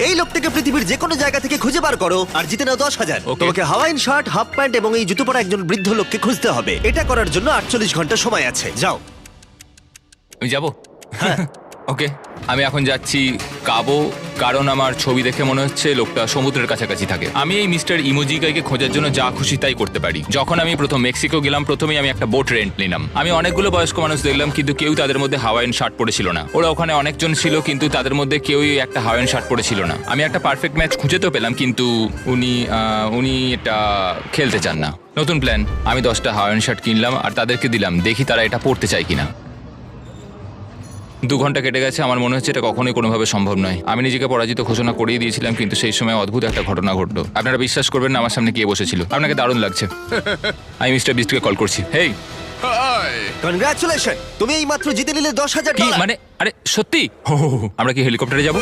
এই লোকটাকে পৃথিবীর যে কোনো জায়গা থেকে খুঁজে বার করো আর জিতে নাও 10,000। Okay. তোমাকে হাওয়াইন শার্ট, হাফ প্যান্ট এবং এই জুতো পরা একজন বৃদ্ধ লোককে খুঁজতে হবে। এটা করার জন্য 48 ঘন্টা সময় আছে। যাও। আমি যাবো। ওকে, আমি এখন যাচ্ছি কাবো, কারণ আমার ছবি দেখে মনে হচ্ছে লোকটা সমুদ্রের কাছাকাছি থাকে। আমি এই মিস্টার ইমোজিকাইকে খোঁজার জন্য যা খুশি তাই করতে পারি। যখন আমি প্রথম মেক্সিকো গেলাম, প্রথমেই আমি একটা বোট রেন্ট নিলাম। আমি অনেকগুলো বয়স্ক মানুষ দেখলাম, কিন্তু কেউ তাদের মধ্যে হাওয়াইন শার্ট পরেছিল না। ওরা ওখানে অনেকজন ছিল, কিন্তু তাদের মধ্যে কেউই একটা হাওয়াইন শার্ট পরেছিল না। আমি একটা পারফেক্ট ম্যাচ খুঁজে তো পেলাম, কিন্তু উনি এটা খেলতে চান না। নতুন প্ল্যান, আমি 10টা হাওয়াইন শার্ট কিনলাম আর তাদেরকে দিলাম, দেখি তারা এটা পরতে চায় কিনা। 2 ঘন্টা কেটে গেছে, আমার মনে হচ্ছে এটা কখনোই কোনোভাবে সম্ভব নয়। আমি নিজেকে পরাজিত ঘোষণা করেই দিয়েছিলাম, কিন্তু সেই সময় অদ্ভুত একটা ঘটনা ঘটলো। আপনারা বিশ্বাস করবেন না, আমার সামনে কে বসেছিল। আপনাকে দারুণ লাগছে। আমি মিস্টার বিস্টকে কল করছি। হেই, কনগ্রাচুলেশন, তুমি এই মাত্র জিতে নিলে 10,000 কি ডলার। মানে? আরে সত্যি? আমরা কি হেলিকপ্টারে যাবো?